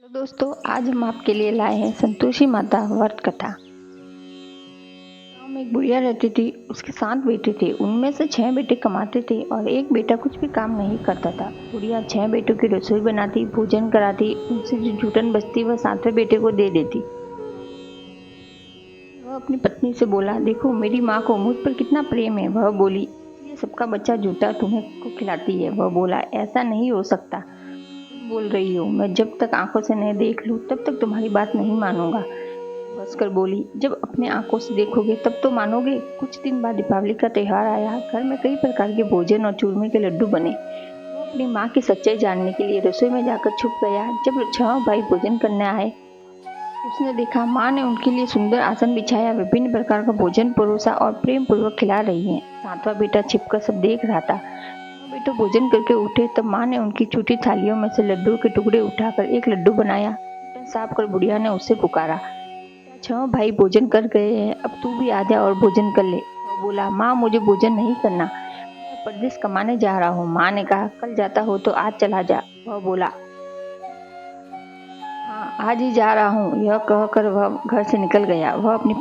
तो दोस्तों, आज हम आपके लिए लाए हैं संतोषी माता व्रत कथा। गाँव में एक बुढ़िया रहती थी। उसके 7 बेटे थे। उनमें से 6 बेटे कमाते थे और एक बेटा कुछ भी काम नहीं करता था। बुढ़िया 6 बेटों की रसोई बनाती, भोजन कराती, उनसे जो जूठन बचती वह 7वें बेटे को दे देती। वह अपनी पत्नी से बोला, देखो मेरी माँ को मुझ पर कितना प्रेम है। वह बोली, ये सबका बच्चा जूठा तुम्हें को खिलाती है। वह बोला, ऐसा नहीं हो सकता, बोल रही हो। मैं जब तक आंखों से नहीं देख लूं तब तक तुम्हारी बात नहीं मानूंगा। हंसकर बोली, जब अपने आंखों से देखोगे तब तो मानोगे। कुछ दिन बाद दीपावली का त्योहार आया। घर में कई प्रकार के भोजन और चूरमे के लड्डू बने। वो अपनी माँ की सच्चाई जानने के लिए रसोई में जाकर छुप गया। जब 6 भाई भोजन करने आए, उसने देखा माँ ने उनके लिए सुंदर आसन बिछाया, विभिन्न प्रकार का भोजन परोसा और प्रेम पूर्वक खिला रही है। 7वां बेटा छिपकर सब देख रहा था। बेटो भोजन करके उठे तब माँ ने उनकी छोटी थालियों में से लड्डू के टुकड़े उठाकर एक लड्डू बनाया। बर्तन साफ कर बुढ़िया ने उससे पुकारा, 6 भाई भोजन कर गए हैं, अब तू भी आ जा और भोजन कर ले। वो बोला, माँ मुझे भोजन नहीं करना, मैं परदेश कमाने जा रहा हूँ। माँ ने कहा, कल जाता हो तो आज चला जा। वह बोला, हाँ आज ही जा रहा हूँ। यह कहकर वह घर से निकल गया। वह अपनी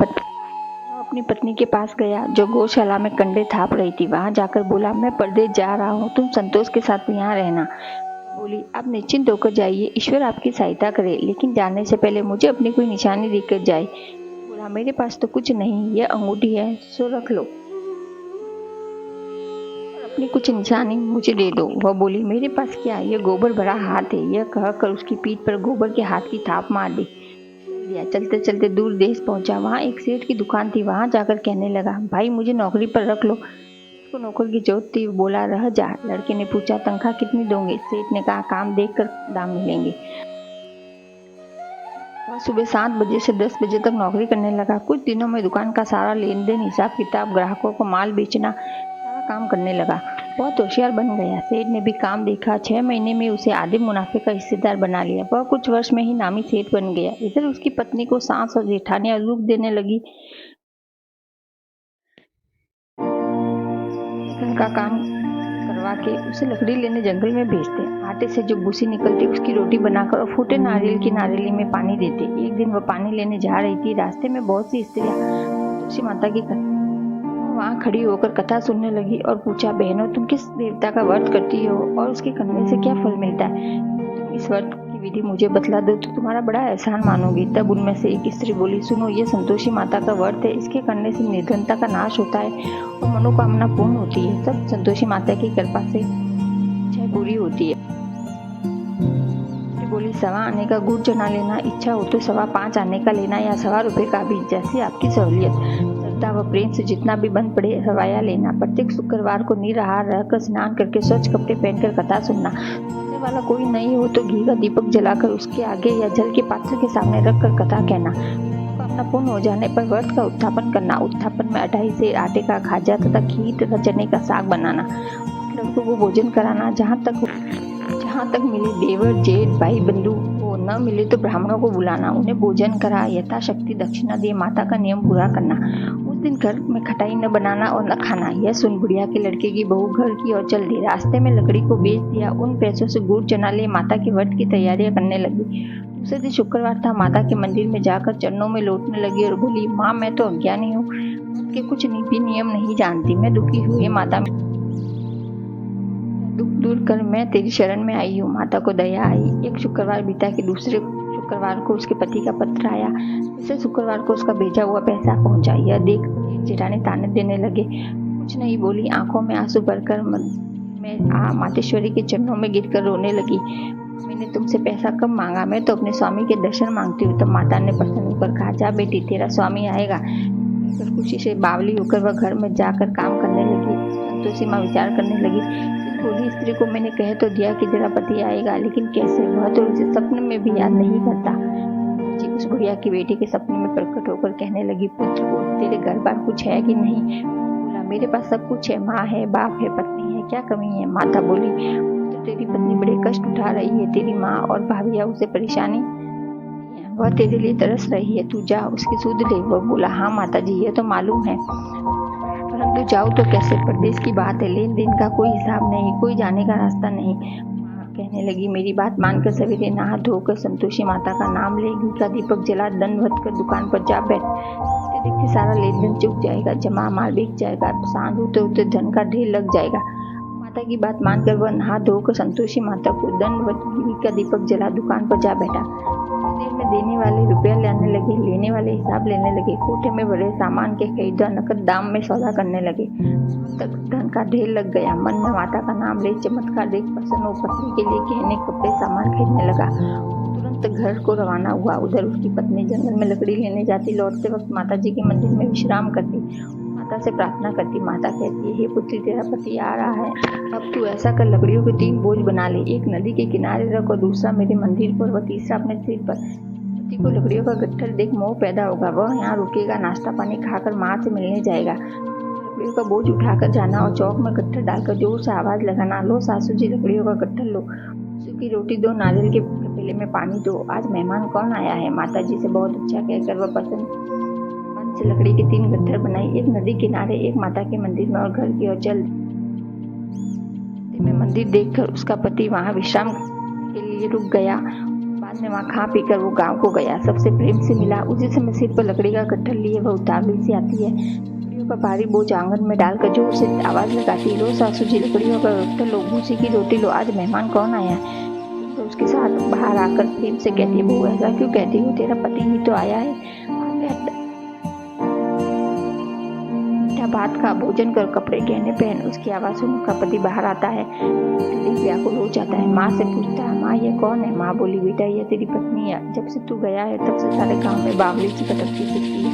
पत्नी के पास गया जो गौशाला में कंडे थाप रही थी। वहां जाकर बोला, मैं परदेश जा रहा हूँ, तुम संतोष के साथ यहाँ रहना। बोली, आप निश्चिंत होकर जाइए, ईश्वर आपकी सहायता करे, लेकिन जाने से पहले मुझे अपनी कोई निशानी देकर जाए। बोला, मेरे पास तो कुछ नहीं, यह अंगूठी है, सो रख लो और अपनी कुछ निशानी मुझे दे दो। वह बोली, मेरे पास क्या, यह गोबर भरा हाथ है। यह कहकर उसकी पीठ पर गोबर के हाथ की थाप मार दी। चलते चलते दूर देश पहुंचा। वहां एक सेठ की दुकान थी। वहां जाकर कहने लगा, भाई मुझे नौकरी पर रख लो। उसको नौकर की जरूरत थी। बोला, रह जा। लड़के ने पूछा, तनख्वाह कितनी दोगे? सेठ ने कहा, काम देखकर दाम मिलेंगे। वह सुबह 7 बजे से 10 बजे तक नौकरी करने लगा। कुछ दिनों में दुकान का सारा लेन देन, हिसाब किताब, ग्राहकों को माल बेचना, सारा काम करने लगा। बहुत होशियार बन गया। सेठ ने भी काम देखा। 6 महीने में उसे आधे मुनाफे का हिस्सेदार बना लिया। वह कुछ वर्ष में ही नामी सेठ बन गया। इधर उसकी पत्नी को सास और जेठानियां दुख देने लगी। घर का काम करवा के उसे लकड़ी लेने जंगल में भेजते। आटे से जो भूसी निकलती उसकी रोटी बनाकर और फूटे नारियल की नारियली में पानी देते। एक दिन वह पानी लेने जा रही थी। रास्ते में बहुत सी स्त्रियां तुलसी माता की वहां खड़ी होकर कथा सुनने लगी और पूछा, बहनों तुम किस देवता का व्रत करती हो और उसके करने से क्या फल मिलता है? तुम इस व्रत की विधि मुझे बतला दो तो तुम्हारा बड़ा एहसान मानूंगी। तब उनमें से एक स्त्री बोली, सुनो, ये संतोषी माता का व्रत है। इसके करने से निर्धनता का नाश होता है और मनोकामना पूर्ण होती है। सब संतोषी माता की कृपा से इच्छा पूरी होती है। बोली, 1.25 आने का गुड़ चना लेना, इच्छा हो तो 5.25 आने का लेना या 1.25 रुपए का भी, जैसी आपकी सहूलियत। श्रद्धा व प्रेम से जितना भी बन पड़े रवाया लेना। प्रत्येक शुक्रवार को निराहार रहकर स्नान करके स्वच्छ कपड़े पहनकर कथा सुनना। सुनने वाला कोई नहीं हो तो घी का दीपक जलाकर उसके आगे या जल के पात्र के सामने रखकर कथा कहना। अपना पूर्ण हो जाने पर व्रत का उत्थापन करना। उत्थापन में 2.5 सेर आटे का खाजा तथा खीर तथा चने का साग बनाना। लड़कों को भोजन कराना। जहाँ तक मिले देवर जेठ भाई बंधु को, न मिले तो ब्राह्मणों को बुलाना, उन्हें भोजन करा, यथाशक्ति दक्षिणा दे, माता का नियम पूरा करना। उस दिन घर में खटाई न बनाना और न खाना। यह सुन बुढ़िया के लड़के की बहू घर की ओर चल दी। रास्ते में लकड़ी को बेच दिया। उन पैसों से गुड़ चना ले माता के व्रत की तैयारियां करने लगी। दूसरे दिन शुक्रवार था। माता के मंदिर में जाकर चरणों में लौटने लगी और बोली, माँ मैं तो अज्ञानी हूँ, के कुछ भी नियम नहीं जानती। मैं दुखी हुई माता, दुख दूर कर मैं तेरी शरण में आई हूँ। माता को दया आई। एक शुक्रवार बीता कि दूसरे शुक्रवार को उसके पति का पत्र आया। तीसरे शुक्रवार को उसका भेजा हुआ पैसा पहुंचा। यह देख जेठानी ताने देने लगे। कुछ नहीं बोली। आंखों में आंसू भरकर मैं मातेश्वरी के चरणों में गिरकर रोने लगी। मैंने तुमसे पैसा कब मांगा? मैं तो अपने स्वामी के दर्शन मांगती हूँ। तब माता ने प्रसन्न होकर कहा, जा बेटी, तेरा स्वामी आएगा। फिर खुशी से बावली होकर वह घर में जाकर काम करने लगी। संतोषी माँ विचार करने लगी, बूढ़ी स्त्री को मैंने कह तो दिया कि तेरा पति आएगा, लेकिन कैसे? वह तो उसे सपने में भी याद नहीं करता। जी उस बुढ़िया की बेटी के सपने में प्रकट होकर कहने लगी, पुत्र को तेरे घर बार कुछ है कि नहीं? बोला, मेरे पास सब कुछ है, माँ है, बाप है, पत्नी है, क्या कमी है? माता बोली, तो तेरी पत्नी बड़े कष्ट उठा रही है। तेरी माँ और भाभिया उसे परेशानी, वह तेरे लिए तरस रही है, तू जा उसकी सुध ले। वह बोला, हाँ माता जी, ये तो मालूम है, परंतु जाओ तो कैसे? परदेश की बात है, लेन देन का कोई हिसाब नहीं, कोई जाने का रास्ता नहीं। कहने लगी, मेरी बात मानकर सवेरे नहा धोकर संतोषी माता का नाम ले, घी का दीपक जला दंडवत कर दुकान पर जा बैठ। देखते सारा लेन देन चुक जाएगा, जमा माल बिक जाएगा, सांझ होते होते धन का ढेर लग जाएगा। माता की बात मानकर वह नहा धोकर संतोषी माता को दंडवत घी का दीपक जला दुकान पर जा बैठा। देर में देने वाले रुपया लेने लगे, लेने वाले हिसाब लेने लगे, कोठे में भरे सामान के खरीदा नकद दाम में सौदा करने लगे। तक धन का ढेर लग गया। मन में माता का नाम ले चमत्कार देख प्रसन्न हो पत्नी के लिए गहने कपड़े सामान खरीदने लगा। तुरंत घर को रवाना हुआ। उधर उसकी पत्नी जंगल में लकड़ी लेने जाती, लौटते वक्त माता जी के मंदिर में विश्राम करती, माता से प्रार्थना करती। माता कहती है, हे पुत्री, तेरा पति आ रहा है, अब तू ऐसा कर, लकड़ियों के 3 बोझ बना ले, एक नदी के किनारे रख और दूसरा मेरे मंदिर पर व तीसरा अपने सिर पर। पति को लकड़ियों का गट्ठर देख मोह पैदा होगा, वह यहाँ रुकेगा, नाश्ता पानी खाकर माँ से मिलने जाएगा। लकड़ियों का बोझ उठाकर जाना और चौक में गट्ठर डालकर जोर से आवाज लगाना, लो सासू जी लकड़ियों का गट्ठर लो, सूखी रोटी दो, नारियल के तपेले में पानी दो, आज मेहमान कौन आया है। माता जी से बहुत अच्छा कहकर वह पसंद से लकड़ी के 3 गट्ठर बनाई, एक नदी किनारे, एक माता के मंदिर में और घर की ओर चल में। मंदिर देखकर उसका पति वहां विश्राम के लिए रुक गया। बाद में वहां खा पीकर वो गांव को गया, सबसे प्रेम से मिला। उसी समय सिर पर लकड़ी का गट्ठर लिए वह उतावली से आती है, लकड़ियों का भारी बोझ आंगन में डालकर जोर से आवाज लगाती है, लो सासू जी लकड़ियों का गट्ठर लो, भूसी की रोटी लो, आज मेहमान कौन आया है। तो उसके साथ बाहर आकर प्रेम से कहती है, बहू ऐसा क्यों कहती हो, तेरा पति ही तो आया है, बात का भोजन कर, कपड़े गहने पहन। उसकी आवाज सुन उसका पति बाहर आता है, व्याकुल हो जाता है। माँ से पूछता है, माँ ये कौन है। माँ बोली, बेटा ये तेरी पत्नी है, जब से तू गया है तब से सारे गांव में बावली सी भटकती फिरती है,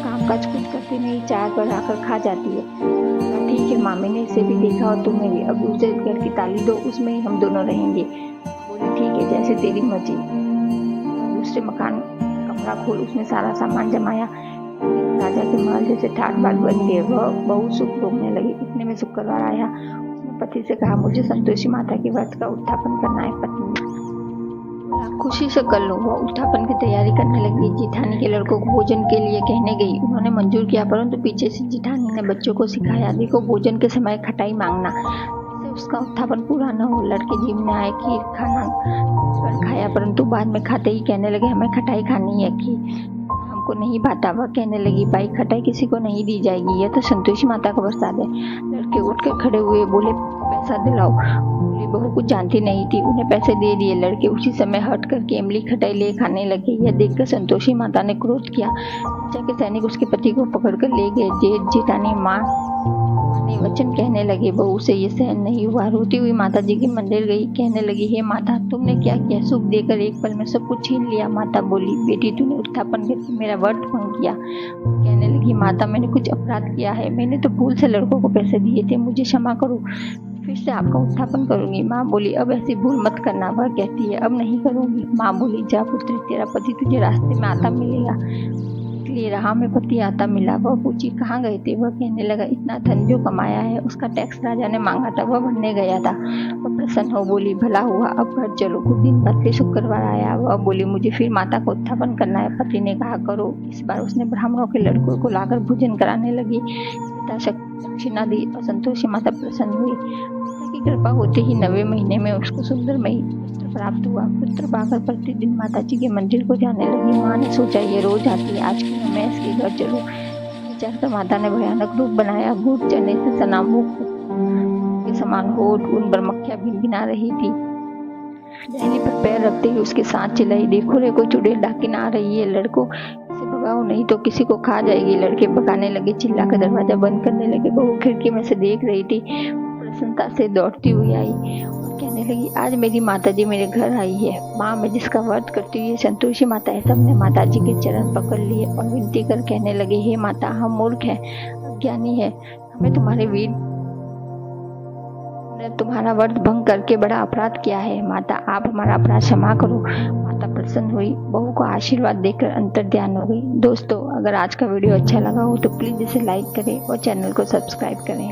काम काज कुछ करती नहीं, चाय पर आकर खा जाती है। ठीक है माँ, मैंने इसे भी देखा और तुम्हें भी, अब दूसरे घर की ताली दो, उसमें ही हम दोनों रहेंगे। बोली, ठीक है, जैसे तेरी मर्जी। दूसरे मकान कमरा खोल, उसमें सारा सामान जमाया। राजा के महल जैसे ठाट बाट बन गए, वह बहुत सुख भोगने लगी। इतने में शुक्रवार आया। उसने पति से कहा, मुझे संतोषी माता के व्रत का उत्थापन करना है। पत्नी खुशी से कर लो। वह उत्थापन की तैयारी करने लगी। जिठानी के लड़कों को भोजन के लिए कहने गई, उन्होंने मंजूर किया, परंतु पीछे से जिठानी ने बच्चों को सिखाया, देखो भोजन के समय खटाई मांगना, इससे उसका उत्थापन पूरा न हो। लड़के जीव में आए खीर खाया, परंतु बाद में खाते ही कहने लगे, हमें खटाई खानी है, खीर को नहीं भाता। वह कहने लगी, भाई खटाई किसी को नहीं दी जाएगी, यह तो संतोषी माता का प्रसाद है। लड़के उठ के खड़े हुए, बोले, पैसा दिलाओ। बोली, बहू कुछ जानती नहीं थी, उन्हें पैसे दे दिए। लड़के उसी समय हट करके इमली खटाई ले खाने लगे। यह देखकर संतोषी माता ने क्रोध किया। जाके सैनिक उसके पति को पकड़कर ले गए। जेठ जेठानी माँ ने वचन कहने लगे, बहू से ये सहन नहीं हुआ। रोती हुई माता जी के मंदिर गई, कहने लगी, हे माता, तुमने क्या किया, सुख देकर एक पल में सब कुछ छीन लिया। माता बोली, बेटी तूने उत्थापन करके मेरा व्रत भंग किया। कहने लगी, माता मैंने कुछ अपराध किया है, मैंने तो भूल से लड़कों को पैसे दिए थे, मुझे क्षमा करो, फिर से आपका उत्थापन करूंगी। माँ बोली, अब ऐसी भूल मत करना। वह कहती है, अब नहीं करूंगी। माँ बोली, जा पुत्री, तेरा पति तुझे रास्ते में आता मिलेगा। इसलिए राह में पति आता मिला। वह पूछी, कहाँ गए थे। वह कहने लगा, इतना धन जो कमाया है उसका टैक्स राजा ने मांगा था, वह भरने गया था। वह प्रसन्न हो बोली, भला हुआ, अब घर चलो। कुछ दिन बाद फिर शुक्रवार आया। वह बोली, मुझे फिर माता को उत्थापन करना है। पति ने कहा, करो। इस बार उसने ब्राह्मणों के लड़कों को लाकर भोजन कराने लगी, दक्षिणा दी और संतोषी माता प्रसन्न हुई। माता की कृपा होते ही 9वें महीने में उसको सुंदरमयी पुत्र प्राप्त हुआ। पुत्र पाकर प्रतिदिन माता जी के मंदिर को जाने लगी। माँ ने सोचा, ये रोज आती है, आज क्यों मैं इसके घर चलूं। विचार कर माता ने भयानक रूप बनाया। गुड़ चने से सना मुख के समान होठ, उन पर मक्खियां भिनभिना रही थी। दहली पर पैर रखते ही उसके साथ चिल्लाई, देखो रे, कोई चुड़ैल डाकिन आ रही है, लड़कों इसे भगाओ, नहीं तो किसी को खा जाएगी। लड़के भगाने लगे, चिल्लाकर दरवाजा बंद करने लगे। बहू खिड़की में से देख रही थी। प्रसन्नता से दौड़ती हुई आई और कहने लगी, आज मेरी माता जी मेरे घर आई है। माँ, मैं जिसका व्रत करती हुई संतोषी माता है। सबने माता जी के चरण पकड़ लिए और विनती कर कहने लगे, हे माता, हम मूर्ख हैं, अज्ञानी है, हमें तुम्हारे वीर ने तुम्हारा व्रत भंग करके बड़ा अपराध किया है। माता, आप हमारा अपराध क्षमा करो। माता प्रसन्न हुई, बहू को आशीर्वाद देकर अंतर्ध्यान हो गई। दोस्तों, अगर आज का वीडियो अच्छा लगा हो तो प्लीज़ इसे लाइक करें और चैनल को सब्सक्राइब करें।